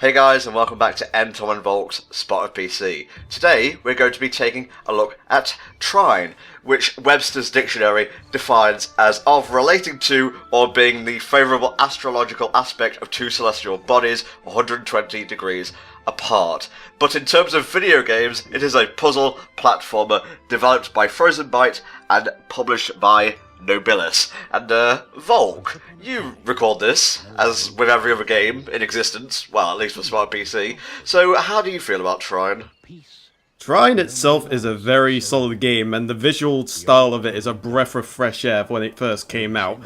Hey guys, and welcome back to NTom and Volk's Spot of PC. Today we're going to be taking a look at Trine, which Webster's Dictionary defines as of relating to or being the favourable astrological aspect of two celestial bodies 120 degrees apart. But in terms of video games, it is a puzzle platformer developed by Frozen Byte and published by Nobilis. And Volk, you record this, as with every other game in existence, well, at least for Smart PC, so how do you feel about Trine? Trine itself is a very solid game, and the visual style of it is a breath of fresh air when it first came out.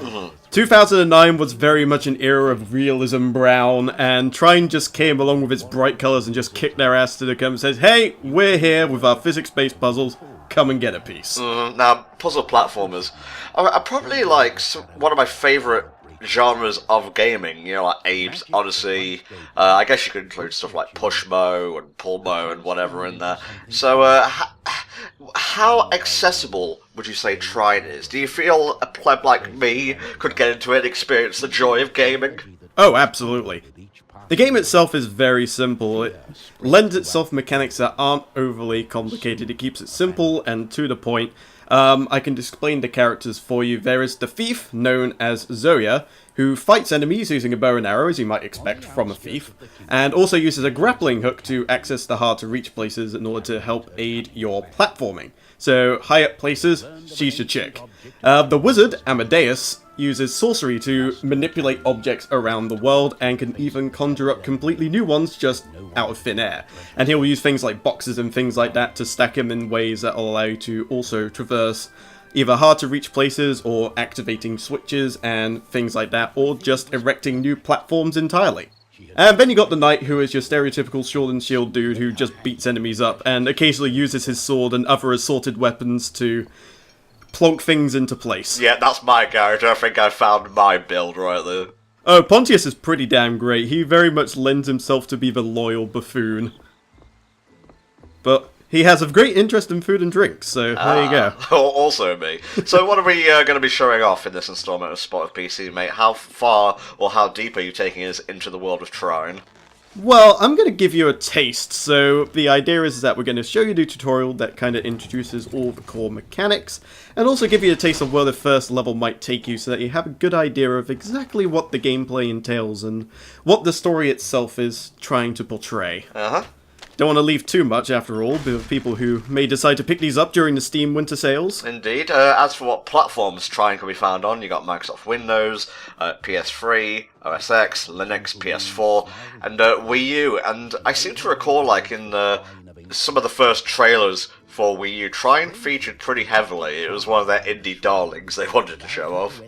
2009 was very much an era of realism brown, and Trine just came along with its bright colours and just kicked their ass to the curb and says, hey, we're here with our physics-based puzzles, come and get a piece. Now, puzzle platformers are probably like one of my favourite genres of gaming, you know, like Abe's Odyssey. I guess you could include stuff like Pushmo and Pullmo and whatever in there. So, how accessible would you say Trine is? Do you feel a pleb like me could get into it and experience the joy of gaming? Oh, absolutely. The game itself is very simple. It lends itself mechanics that aren't overly complicated. It keeps it simple and to the point. I can explain the characters for you. There is the thief, known as Zoya, who fights enemies using a bow and arrow, as you might expect from a thief, and also uses a grappling hook to access the hard-to-reach places in order to help aid your platforming. So, high up places, she's your chick. The wizard, Amadeus, uses sorcery to manipulate objects around the world and can even conjure up completely new ones just out of thin air. And he'll use things like boxes and things like that to stack them in ways that will allow you to also traverse either hard to reach places or activating switches and things like that, or just erecting new platforms entirely. And then you got the knight, who is your stereotypical sword and shield dude who just beats enemies up and occasionally uses his sword and other assorted weapons to plonk things into place. Yeah, that's my character. I think I found my build right there. Oh, Pontius is pretty damn great. He very much lends himself to be the loyal buffoon. But he has a great interest in food and drink, so there you go. Also me. So what are we going to be showing off in this installment of Spot of PC, mate? How far or how deep are you taking us into the world of Trine? Well, I'm going to give you a taste. So the idea is that we're going to show you the tutorial that kind of introduces all the core mechanics, and also give you a taste of where the first level might take you so that you have a good idea of exactly what the gameplay entails and what the story itself is trying to portray. Don't want to leave too much, after all, with people who may decide to pick these up during the Steam winter sales. Indeed. As for what platforms Trine can be found on, you got Microsoft Windows, PS3, OS X, Linux, PS4, and Wii U. And I seem to recall, like, in some of the first trailers for Wii U, Trine featured pretty heavily. It was one of their indie darlings they wanted to show off.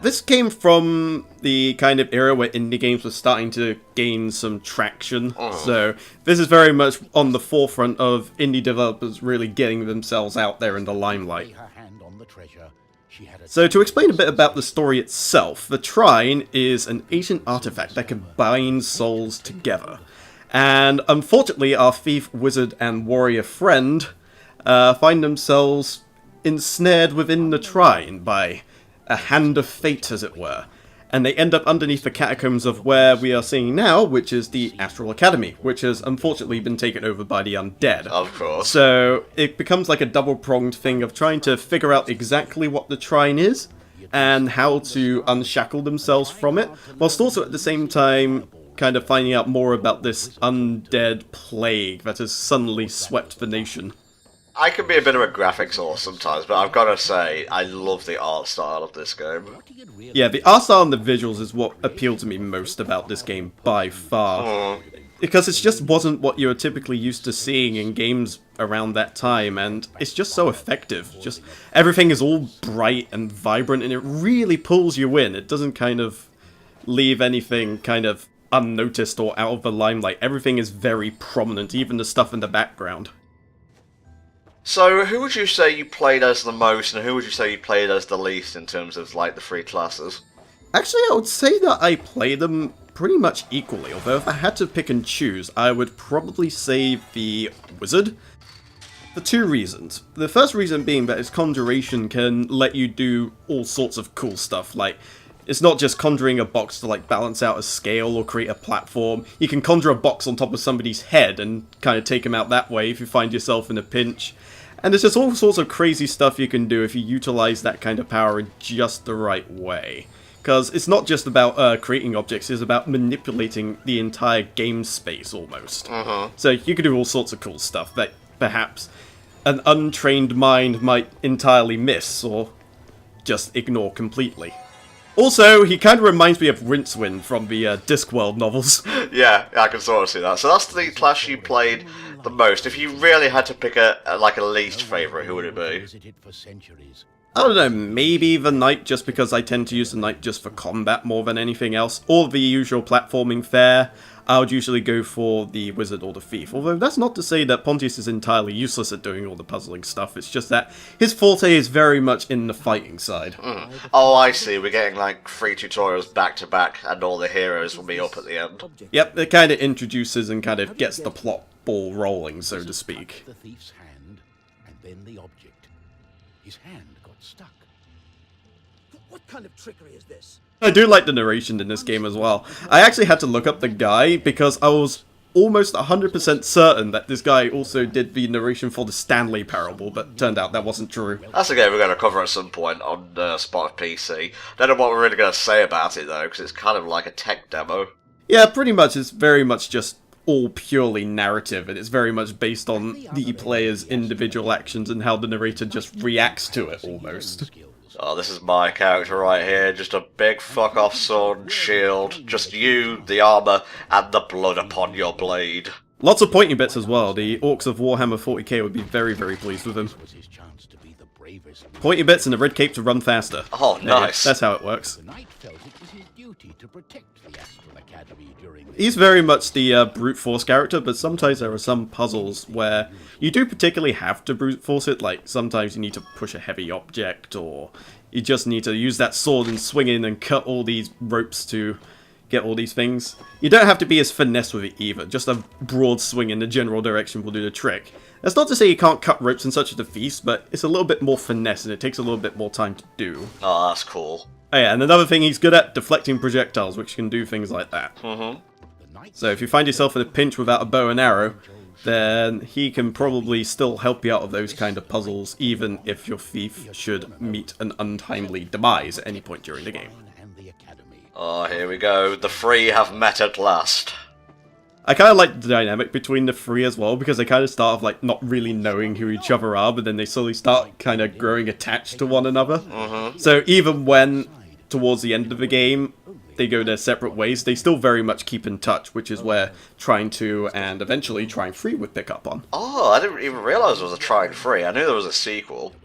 This came from the kind of era where indie games were starting to gain some traction, so this is very much on the forefront of indie developers really getting themselves out there in the limelight. So to explain a bit about the story itself, the Trine is an ancient artifact that combines souls together. And unfortunately our thief, wizard and warrior friend find themselves ensnared within the Trine by a hand of fate, as it were, and they end up underneath the catacombs of where we are seeing now, which is the Astral Academy, which has unfortunately been taken over by the undead. Of course. So it becomes like a double-pronged thing of trying to figure out exactly what the Trine is and how to unshackle themselves from it, whilst also at the same time kind of finding out more about this undead plague that has suddenly swept the nation. I can be a bit of a graphics whore sometimes, but I've got to say, I love the art style of this game. Yeah, the art style and the visuals is what appealed to me most about this game by far. Because it just wasn't what you're typically used to seeing in games around that time, and it's just so effective. Just everything is all bright and vibrant, and it really pulls you in. It doesn't kind of leave anything kind of unnoticed or out of the limelight. Everything is very prominent, even the stuff in the background. So, who would you say you played as the most, and who would you say you played as the least in terms of, like, the three classes? Actually, I would say that I play them pretty much equally, although if I had to pick and choose, I would probably say the wizard. For two reasons. The first reason being that its conjuration can let you do all sorts of cool stuff, like It's not just conjuring a box to like balance out a scale or create a platform. You can conjure a box on top of somebody's head and kind of take them out that way if you find yourself in a pinch. And there's just all sorts of crazy stuff you can do if you utilize that kind of power in just the right way. Because it's not just about creating objects, it's about manipulating the entire game space almost. So you can do all sorts of cool stuff that perhaps an untrained mind might entirely miss or just ignore completely. Also, he kind of reminds me of Rincewind from the Discworld novels. Yeah, I can sort of see that. So that's the class you played the most. If you really had to pick a least favourite, who would it be? I don't know, maybe the Knight, just because I tend to use the Knight just for combat more than anything else. Or the usual platforming fare. I would usually go for the Wizard or the Thief. Although that's not to say that Pontius is entirely useless at doing all the puzzling stuff. It's just that his forte is very much in the fighting side. Oh, I see. We're getting like 3 tutorials back to back, and all the heroes will be up at the end. Yep, it kind of introduces and kind of gets the plot ball rolling, so to speak. The thief's hand, and then the object. His hand got stuck. What kind of trickery is this? I do like the narration in this game as well. I actually had to look up the guy because I was almost 100% certain that this guy also did the narration for the Stanley Parable, but turned out that wasn't true. That's a game we're going to cover at some point on Spot of PC. Don't know what we're really going to say about it though, because it's kind of like a tech demo. Yeah, pretty much. It's very much just all purely narrative, and it's very much based on the player's individual actions and how the narrator just reacts to it, almost. Oh, this is my character right here, just a big fuck-off sword and shield, just you, the armour, and the blood upon your blade. Lots of pointy bits as well. The Orcs of Warhammer 40k would be very, very pleased with him. Pointy bits and a red cape to run faster. Oh, nice. That's how it works. The knight felt it was his duty to protect the Astral Academy during the... He's very much the brute force character, but sometimes there are some puzzles where you do particularly have to brute force it, like sometimes you need to push a heavy object, or you just need to use that sword and swing in and cut all these ropes to get all these things. You don't have to be as finesse with it either, just a broad swing in the general direction will do the trick. That's not to say you can't cut ropes in such a feast, but it's a little bit more finesse and it takes a little bit more time to do. Oh, that's cool. Oh yeah, and another thing he's good at, deflecting projectiles, which can do things like that. So if you find yourself in a pinch without a bow and arrow, then he can probably still help you out of those kind of puzzles, even if your thief should meet an untimely demise at any point during the game. Oh, here we go. The three have met at last. I kind of like the dynamic between the three as well, because they kind of start off like not really knowing who each other are, but then they slowly start kind of growing attached to one another. So even when, towards the end of the game, they go their separate ways, they still very much keep in touch, which is where Trine 2 and eventually Trine 3 would pick up on. Oh, I didn't even realise there was a Trine 3. I knew there was a sequel.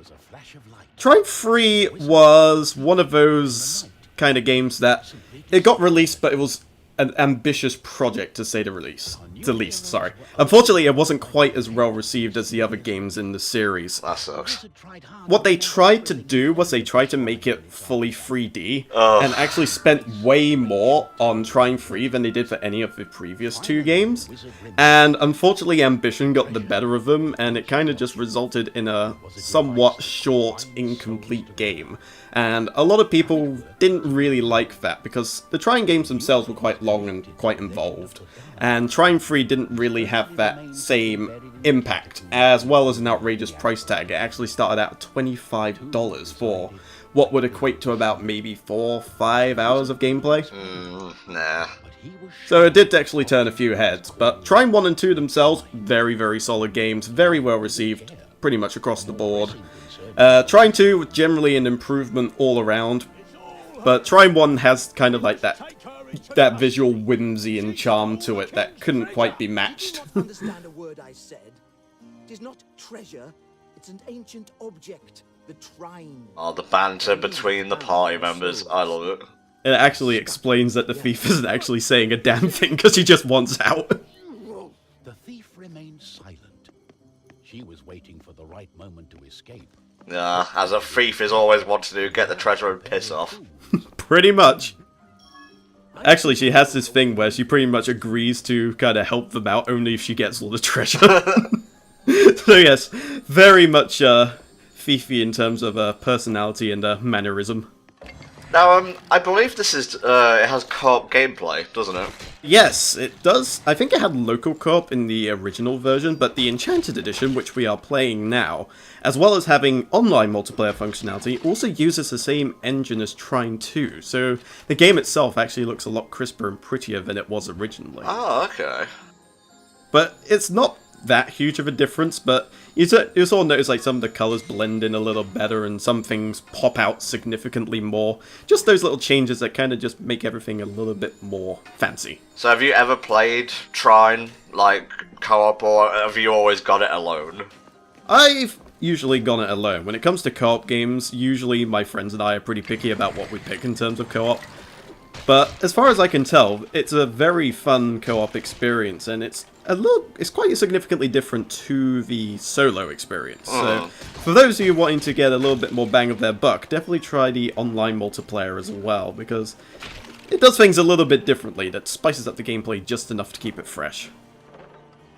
Trine 3 was one of those kind of games that it got released, but it was an ambitious project, to say the least. Unfortunately, it wasn't quite as well received as the other games in the series. That sucks. What they tried to do was they tried to make it fully 3D, and actually spent way more on Trine 3 than they did for any of the previous two games. And unfortunately, ambition got the better of them, and it kind of just resulted in a somewhat short, incomplete game. And a lot of people didn't really like that, because the Trine games themselves were quite long and quite involved. And Trine 3 didn't really have that same impact, as well as an outrageous price tag. It actually started out at $25 for what would equate to about maybe 4 or 5 hours of gameplay. Nah. So it did actually turn a few heads, but Trine 1 and 2 themselves, very, very solid games, very well received, pretty much across the board. Trine 2 was generally an improvement all around, but Trine 1 has kind of like that visual whimsy and charm to it that couldn't quite be matched. Understand a word I said? It is not treasure, it's an ancient object, the Trine. Oh, the banter between the party members. I love it. It actually explains that the thief isn't actually saying a damn thing because he just wants out. The thief remained silent. She was waiting for the right moment to escape. As a thief is always want to do, get the treasure and piss off. Pretty much. Actually, she has this thing where she pretty much agrees to kind of help them out only if she gets all the treasure. So yes, very much thiefy in terms of personality and mannerism. Now, I believe this is, it has co-op gameplay, doesn't it? Yes, it does. I think it had local co-op in the original version, but the Enchanted Edition, which we are playing now, as well as having online multiplayer functionality, also uses the same engine as Trine 2, so the game itself actually looks a lot crisper and prettier than it was originally. Oh, okay. But it's not that huge of a difference, but you sort of notice like some of the colours blend in a little better and some things pop out significantly more. Just those little changes that kind of just make everything a little bit more fancy. So have you ever played Trine, like, co-op, or have you always got it alone? I've usually gone it alone. When it comes to co-op games, usually my friends and I are pretty picky about what we pick in terms of co-op. But as far as I can tell, it's a very fun co-op experience, and it's quite significantly different to the solo experience. So, for those of you wanting to get a little bit more bang of their buck, definitely try the online multiplayer as well, because it does things a little bit differently, that spices up the gameplay just enough to keep it fresh.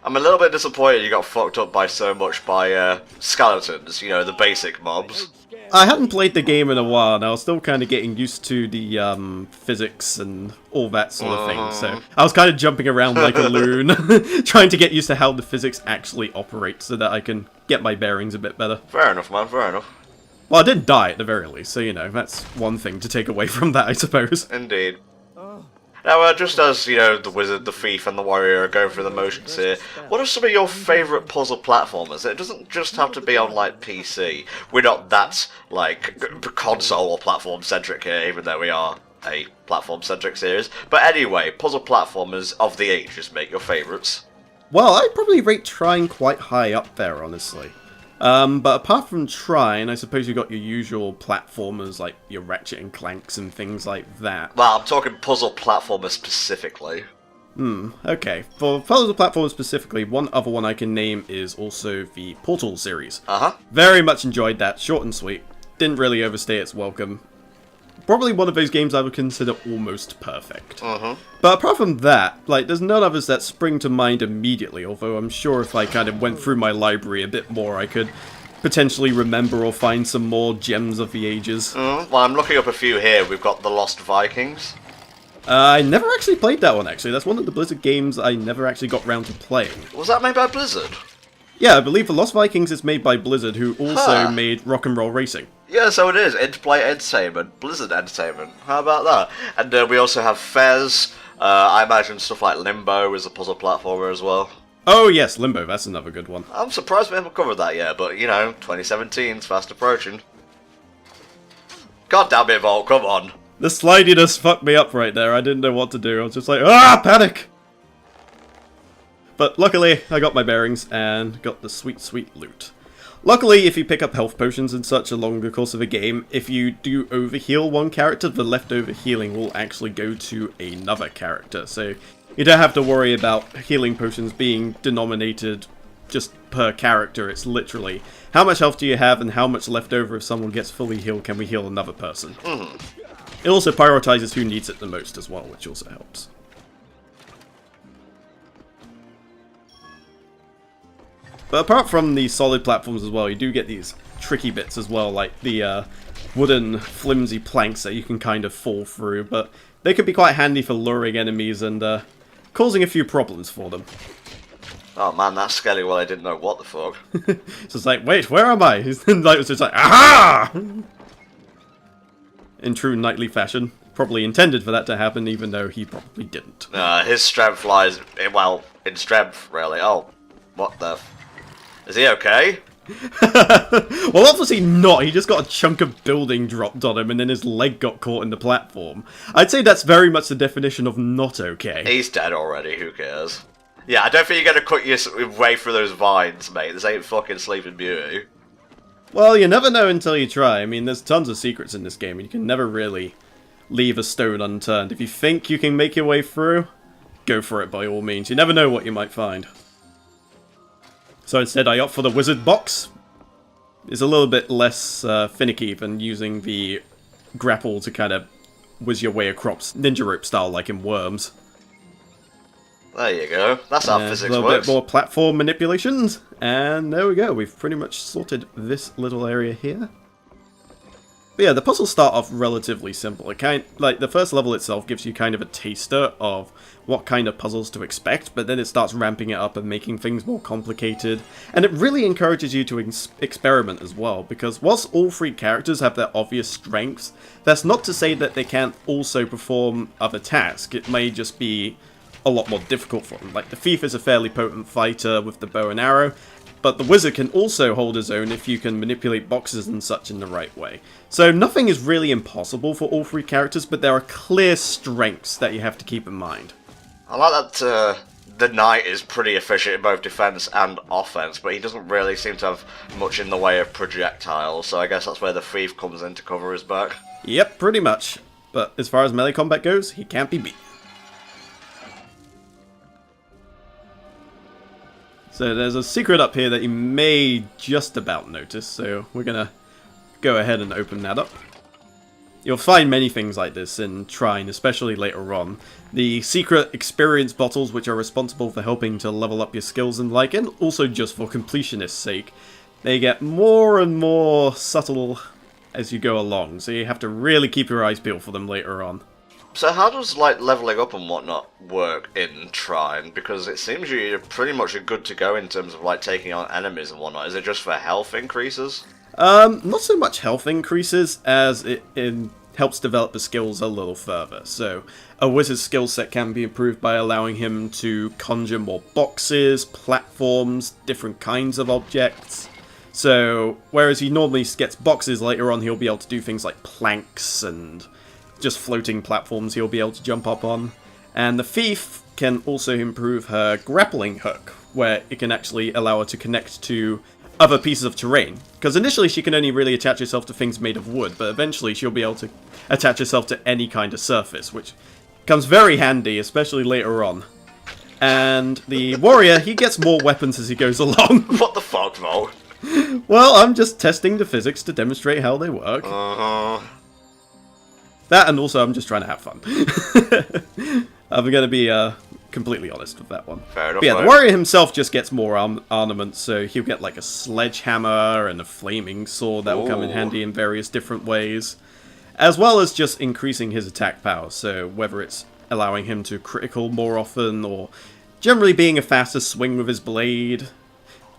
I'm a little bit disappointed you got fucked up by so much by skeletons, you know, the basic mobs. I hadn't played the game in a while, and I was still kind of getting used to the physics and all that sort of thing, so I was kind of jumping around like a loon, trying to get used to how the physics actually operate so that I can get my bearings a bit better. Fair enough, man, fair enough. Well, I did die at the very least, so, you know, that's one thing to take away from that, I suppose. Indeed. Now, just as, you know, the wizard, the thief, and the warrior are going through the motions here, what are some of your favourite puzzle platformers? It doesn't just have to be on, like, PC. We're not that, like, console or platform-centric here, even though we are a platform-centric series. But anyway, puzzle platformers of the ages, make your favourites. Well, I'd probably rate Trine quite high up there, honestly. But apart from Trine, I suppose you've got your usual platformers like your Ratchet and Clanks and things like that. Well, I'm talking puzzle platformers specifically. Okay. For puzzle platformers specifically, one other one I can name is also the Portal series. Very much enjoyed that, short and sweet. Didn't really overstay its welcome. Probably one of those games I would consider almost perfect. But apart from that, like, there's none others that spring to mind immediately, although I'm sure if I kind of went through my library a bit more, I could potentially remember or find some more gems of the ages. Well, I'm looking up a few here. We've got The Lost Vikings. I never actually played that one, actually. That's one of the Blizzard games I never actually got round to playing. Was that made by Blizzard? Yeah, I believe The Lost Vikings is made by Blizzard, who also made Rock and Roll Racing. Yeah, so it is. Interplay Entertainment, Blizzard Entertainment. How about that? And we also have Fez. I imagine stuff like Limbo is a puzzle platformer as well. Oh yes, Limbo, that's another good one. I'm surprised we haven't covered that yet, but you know, 2017's fast approaching. God damn it, Volk, come on. The slidiness fucked me up right there. I didn't know what to do. I was just like, panic! But luckily, I got my bearings and got the sweet, sweet loot. Luckily, if you pick up health potions and such along the course of a game, if you do overheal one character, the leftover healing will actually go to another character. So you don't have to worry about healing potions being denominated just per character. It's literally, how much health do you have and how much left over if someone gets fully healed can we heal another person. It also prioritizes who needs it the most as well, which also helps. But apart from the solid platforms as well, you do get these tricky bits as well, like the wooden flimsy planks that you can kind of fall through, but they can be quite handy for luring enemies and causing a few problems for them. Oh man, that's scary. Well, I didn't know what the fuck. So it's like, wait, where am I? And like, it's just like, aha! In true knightly fashion. Probably intended for that to happen, even though he probably didn't. His strength lies, well, in strength, really. Oh, what the... Is he okay? Well, obviously not. He just got a chunk of building dropped on him and then his leg got caught in the platform. I'd say that's very much the definition of not okay. He's dead already, who cares? Yeah, I don't think you're going to cut your way through those vines, mate. This ain't fucking Sleeping Beauty. Well, you never know until you try. I mean, there's tons of secrets in this game and you can never really leave a stone unturned. If you think you can make your way through, go for it by all means. You never know what you might find. So instead I opt for the wizard box. It's a little bit less finicky than using the grapple to kind of whiz your way across ninja rope style like in Worms. There you go. That's how physics works. A little works. bit more platform manipulations. And there we go. We've pretty much sorted this little area here. But yeah, the puzzles start off relatively simple. The first level itself gives you kind of a taster of what kind of puzzles to expect, but then it starts ramping it up and making things more complicated. And it really encourages you to experiment as well, because whilst all three characters have their obvious strengths, that's not to say that they can't also perform other tasks. It may just be a lot more difficult for them. Like, the thief is a fairly potent fighter with the bow and arrow, but the wizard can also hold his own if you can manipulate boxes and such in the right way. So nothing is really impossible for all three characters, but there are clear strengths that you have to keep in mind. I like that the knight is pretty efficient in both defense and offense, but he doesn't really seem to have much in the way of projectiles, so I guess that's where the thief comes in to cover his back. Yep, pretty much. But as far as melee combat goes, he can't be beat. So there's a secret up here that you may just about notice, so we're gonna go ahead and open that up. You'll find many things like this in Trine, especially later on. The secret experience bottles, which are responsible for helping to level up your skills and like, and also just for completionist's sake. They get more and more subtle as you go along, so you have to really keep your eyes peeled for them later on. So how does, like, leveling up and whatnot work in Trine? Because it seems you're pretty much good to go in terms of, like, taking on enemies and whatnot. Is it just for health increases? Not so much health increases as it helps develop the skills a little further. So a wizard's skill set can be improved by allowing him to conjure more boxes, platforms, different kinds of objects. So whereas he normally gets boxes, later on he'll be able to do things like planks and just floating platforms he'll be able to jump up on. And the thief can also improve her grappling hook, where it can actually allow her to connect to other pieces of terrain. Because initially she can only really attach herself to things made of wood, but eventually she'll be able to attach herself to any kind of surface, which comes very handy, especially later on. And the warrior, he gets more weapons as he goes along. What the fuck, Volk? Well, I'm just testing the physics to demonstrate how they work. Uh-huh. That, and also I'm just trying to have fun. I'm going to be completely honest with that one. Fair enough. But yeah, the warrior himself just gets more armament, so he'll get like a sledgehammer and a flaming sword that will come in handy in various different ways. As well as just increasing his attack power, so whether it's allowing him to critical more often, or generally being a faster swing with his blade.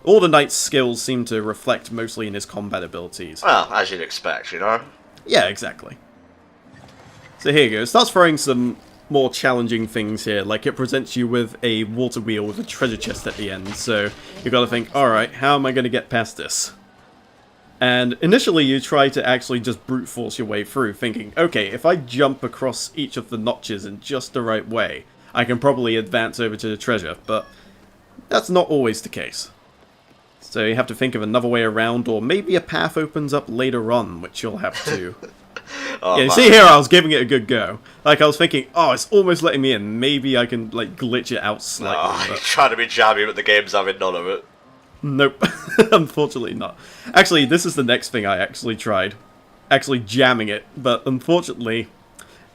All the knight's skills seem to reflect mostly in his combat abilities. Well, as you'd expect, you know? Yeah, exactly. So here you go. It starts throwing some more challenging things here, like it presents you with a water wheel with a treasure chest at the end, so you gotta think, alright, how am I gonna get past this? And initially you try to actually just brute force your way through, thinking, okay, if I jump across each of the notches in just the right way, I can probably advance over to the treasure, but that's not always the case. So you have to think of another way around, or maybe a path opens up later on, which you'll have to... Oh, yeah, you see here I was giving it a good go. Like, I was thinking, oh, it's almost letting me in. Maybe I can, like, glitch it out slightly. Oh, but... you're trying to be jammy, but the game's having none of it. Nope. Unfortunately not. Actually, this is the next thing I actually tried. Actually jamming it, but unfortunately,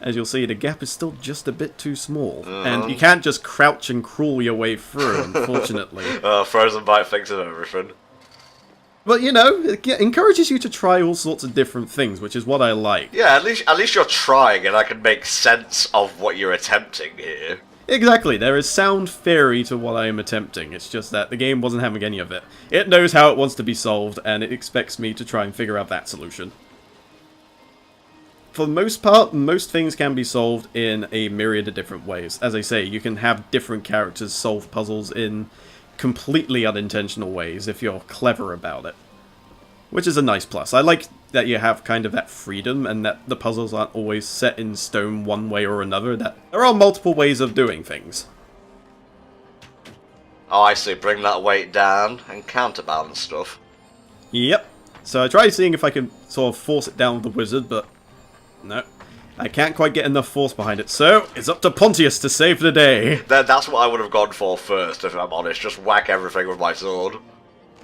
as you'll see, the gap is still just a bit too small. And you can't just crouch and crawl your way through, unfortunately. Frozen Bite thinks of everything. But, you know, it encourages you to try all sorts of different things, which is what I like. Yeah, at least you're trying, and I can make sense of what you're attempting here. Exactly, there is sound theory to what I am attempting, it's just that the game wasn't having any of it. It knows how it wants to be solved, and it expects me to try and figure out that solution. For the most part, most things can be solved in a myriad of different ways. As I say, you can have different characters solve puzzles in completely unintentional ways if you're clever about it. Which is a nice plus. I like that you have kind of that freedom and that the puzzles aren't always set in stone one way or another, that there are multiple ways of doing things. Oh, I see. Bring that weight down and counterbalance stuff. Yep. So I tried seeing if I could sort of force it down with the wizard, but no. I can't quite get enough force behind it, so it's up to Pontius to save the day. That's what I would have gone for first, if I'm honest. Just whack everything with my sword.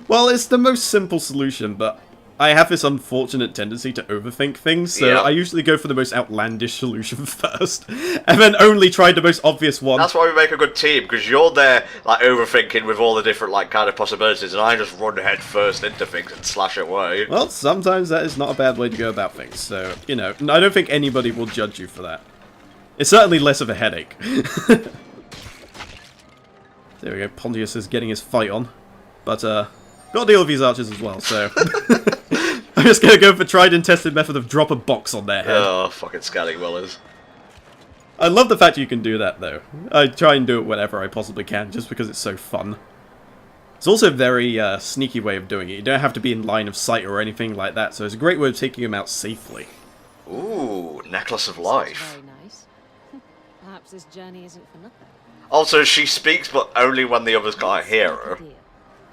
Well, it's the most simple solution, but I have this unfortunate tendency to overthink things, so Yep. I usually go for the most outlandish solution first, and then only try the most obvious one. That's why we make a good team, because you're there, like, overthinking with all the different, like, kind of possibilities, and I just run head first into things and slash it away. Well, sometimes that is not a bad way to go about things, so, you know, I don't think anybody will judge you for that. It's certainly less of a headache. There we go, Pontius is getting his fight on. But, gotta deal with these archers as well, so... I'm just gonna go for tried and tested method of drop a box on their head. Oh, fucking scallywellers. I love the fact you can do that, though. I try and do it whenever I possibly can, just because it's so fun. It's also a very sneaky way of doing it. You don't have to be in line of sight or anything like that, so it's a great way of taking them out safely. Ooh, Necklace of Life. Very nice. Perhaps this journey isn't for nothing. Also, she speaks, but only when the others can't hear her.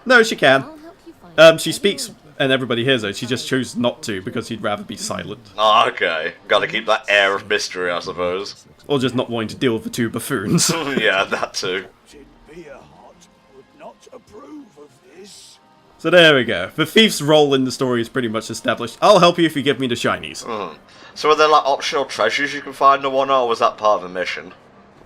No, she can. I'll help you find She speaks and everybody hears her. She just chose not to because she'd rather be silent. Oh, okay. Gotta keep that air of mystery, I suppose. Or just not wanting to deal with the two buffoons. Yeah, that too. Beerheart would not approve of this. So there we go. The thief's role in the story is pretty much established. I'll help you if you give me the shinies. So are there, like, optional treasures you can find or whatnot, or was that part of the mission?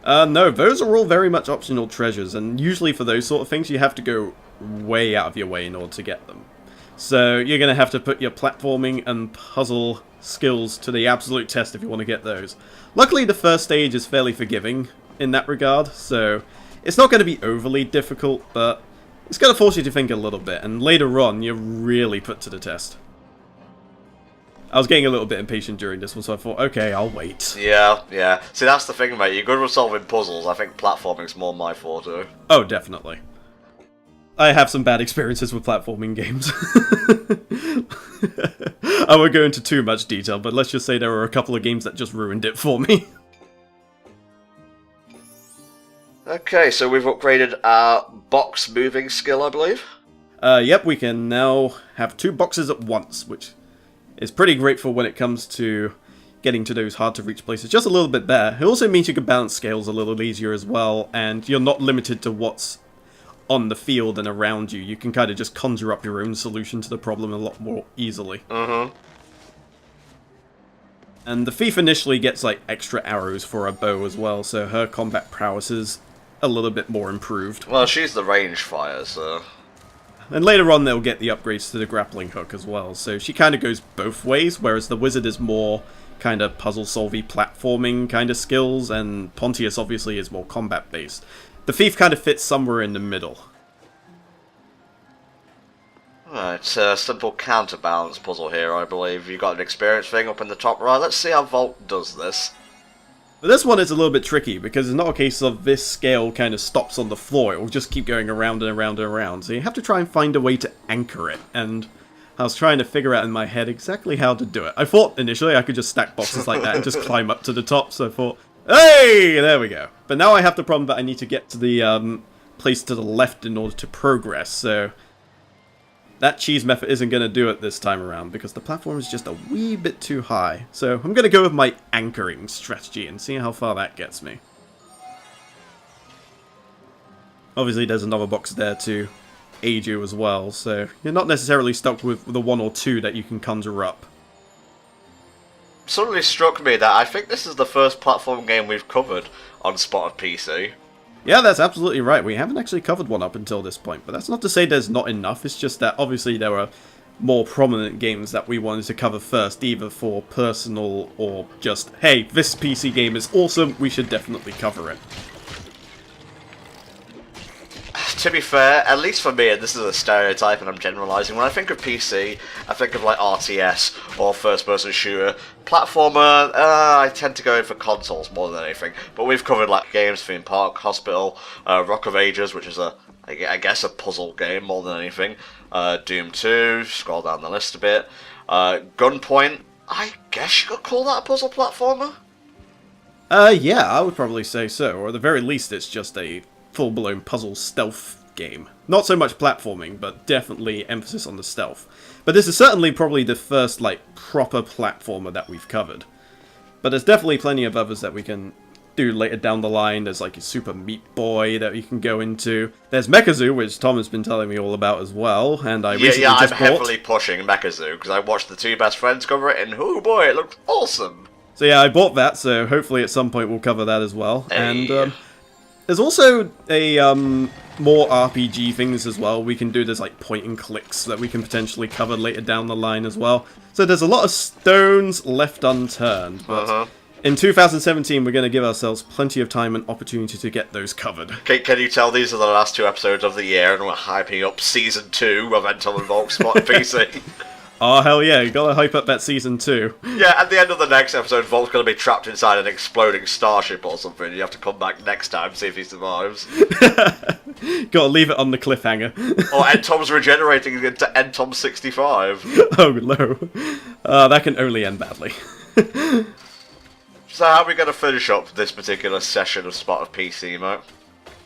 No, those are all very much optional treasures, and usually for those sort of things you have to go way out of your way in order to get them. So you're going to have to put your platforming and puzzle skills to the absolute test if you want to get those. Luckily the first stage is fairly forgiving in that regard, so it's not going to be overly difficult, but it's going to force you to think a little bit, and later on you're really put to the test. I was getting a little bit impatient during this one, so I thought, okay, I'll wait. Yeah. See, that's the thing, mate. You're good with solving puzzles. I think platforming's more my forte. Oh, definitely. I have some bad experiences with platforming games. I won't go into too much detail, but let's just say there were a couple of games that just ruined it for me. Okay, so we've upgraded our box moving skill, I believe. Yep, we can now have 2 boxes at once, which is pretty great for when it comes to getting to those hard-to-reach places. Just a little bit better. It also means you can balance scales a little easier as well, and you're not limited to what's on the field and around you. You can kind of just conjure up your own solution to the problem a lot more easily. And the thief initially gets like extra arrows for her bow as well, so her combat prowess is a little bit more improved. Well, she's the range fire, so... And later on they'll get the upgrades to the grappling hook as well, so she kind of goes both ways, whereas the wizard is more kind of puzzle-solvy platforming kind of skills, and Pontius obviously is more combat-based. The thief kind of fits somewhere in the middle. It's a simple counterbalance puzzle here, I believe. You got an experience thing up in the top right. Let's see how Volk does this. But this one is a little bit tricky, because it's not a case of this scale kind of stops on the floor, it will just keep going around and around and around, so you have to try and find a way to anchor it, and I was trying to figure out in my head exactly how to do it. I thought initially I could just stack boxes like that and just climb up to the top, so I thought, hey, there we go. But now I have the problem that I need to get to the place to the left in order to progress, so that cheese method isn't going to do it this time around, because the platform is just a wee bit too high. So I'm going to go with my anchoring strategy and see how far that gets me. Obviously there's another box there to aid you as well, so you're not necessarily stuck with the 1 or 2 that you can conjure up. Suddenly struck me that I think this is the first platform game we've covered on Spotted PC. Yeah, that's absolutely right. We haven't actually covered one up until this point, but that's not to say there's not enough. It's just that obviously there are more prominent games that we wanted to cover first, either for personal or just, hey, this PC game is awesome, we should definitely cover it. To be fair, at least for me, and this is a stereotype and I'm generalising, when I think of PC, I think of like RTS or first-person shooter. Platformer, I tend to go in for consoles more than anything, but we've covered like games, Theme Park, Hospital, Rock of Ages, which is I guess a puzzle game more than anything, Doom 2, scroll down the list a bit, Gunpoint, I guess you could call that a puzzle platformer? Yeah, I would probably say so, or at the very least it's just a full-blown puzzle stealth game. Not so much platforming, but definitely emphasis on the stealth. But this is certainly probably the first, like, proper platformer that we've covered. But there's definitely plenty of others that we can do later down the line. There's like a Super Meat Boy that you can go into. There's Mechazoo, which Tom has been telling me all about as well, and I recently I'm just bought. heavily pushing Mechazoo because I watched the two best friends cover it, and oh boy, it looks awesome. So yeah, I bought that, so hopefully at some point we'll cover that as well. Hey. And there's also a more RPG things as well. We can do this like point and clicks that we can potentially cover later down the line as well. So there's a lot of stones left unturned, but in 2017 we're going to give ourselves plenty of time and opportunity to get those covered. Can you tell these are the last two episodes of the year, and we're hyping up Season 2 of NTom and Volk Spot PC? Oh hell yeah, you gotta hype up that Season 2. Yeah, at the end of the next episode, Volk's going to be trapped inside an exploding starship or something. You have to come back next time to see if he survives. Gotta leave it on the cliffhanger. Or NTom's regenerating into NTom 65. Oh no. That can only end badly. So how are we going to finish up this particular session of Spot of PC, mate?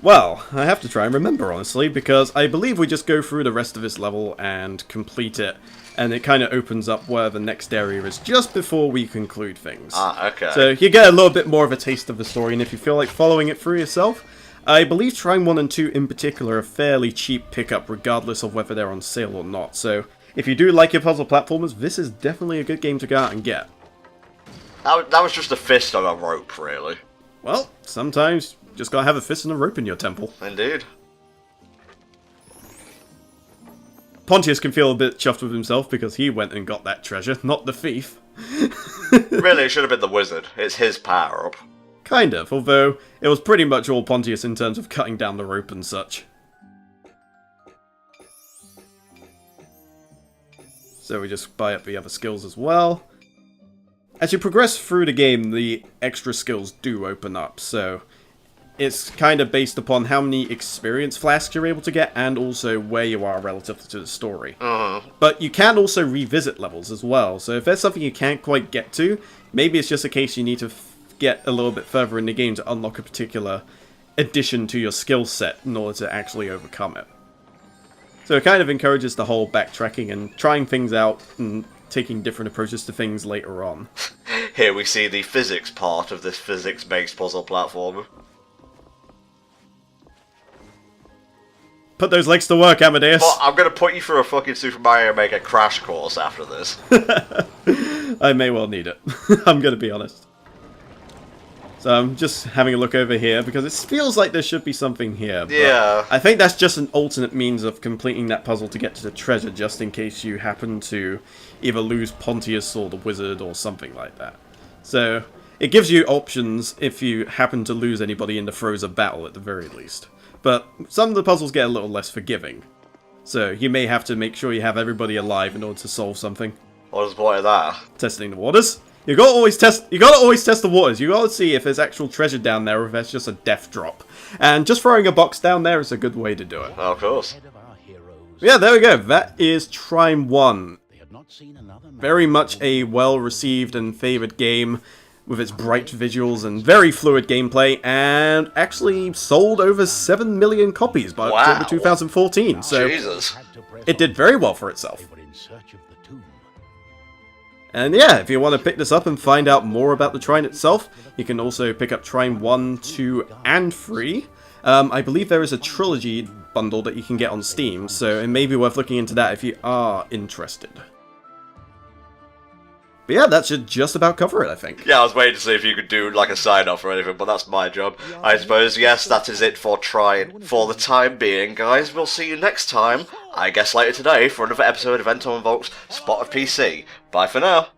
Well, I have to try and remember, honestly, because I believe we just go through the rest of this level and complete it, and it kind of opens up where the next area is just before we conclude things. Ah, okay. So you get a little bit more of a taste of the story, and if you feel like following it through yourself, I believe Trine 1 and 2 in particular are fairly cheap pickup regardless of whether they're on sale or not, so if you do like your puzzle platformers, this is definitely a good game to go out and get. That was just a fist on a rope, really. Well, sometimes you just gotta have a fist and a rope in your temple. Indeed. Pontius can feel a bit chuffed with himself because he went and got that treasure, not the thief. Really, it should have been the wizard. It's his power-up. Kind of, although it was pretty much all Pontius in terms of cutting down the rope and such. So we just buy up the other skills as well. As you progress through the game, the extra skills do open up, so it's kind of based upon how many experience flasks you're able to get and also where you are relative to the story. But you can also revisit levels as well, so if there's something you can't quite get to, maybe it's just a case you need to get a little bit further in the game to unlock a particular addition to your skill set in order to actually overcome it. So it kind of encourages the whole backtracking and trying things out and taking different approaches to things later on. Here we see the physics part of this physics-based puzzle platform. Put those legs to work, Amadeus! But I'm gonna put you through a fucking Super Mario Maker crash course after this. I may well need it. I'm gonna be honest. So I'm just having a look over here because it feels like there should be something here. But Yeah. I think that's just an alternate means of completing that puzzle to get to the treasure, just in case you happen to either lose Pontius or the wizard or something like that. So it gives you options if you happen to lose anybody in the throes of battle at the very least. But some of the puzzles get a little less forgiving. So you may have to make sure you have everybody alive in order to solve something. What's the point of that? Testing the waters. You gotta always test the waters. You gotta see if there's actual treasure down there or if that's just a death drop. And just throwing a box down there is a good way to do it. Oh, of course. Yeah, there we go. That is Trine 1. Very much a well-received and favoured game with its bright visuals and very fluid gameplay, and actually sold over 7 million copies by October 2014. So Jesus. it did very well for itself. And yeah, if you want to pick this up and find out more about the Trine itself, you can also pick up Trine 1, 2, and 3. I believe there is a trilogy bundle that you can get on Steam, so it may be worth looking into that if you are interested. But yeah, that should just about cover it, I think. Yeah, I was waiting to see if you could do like a sign-off or anything, but that's my job. I suppose, yes, that is it for Trine. For the time being, guys, we'll see you next time, I guess later today, for another episode of NTom and Volk's Spot of PC. Bye for now.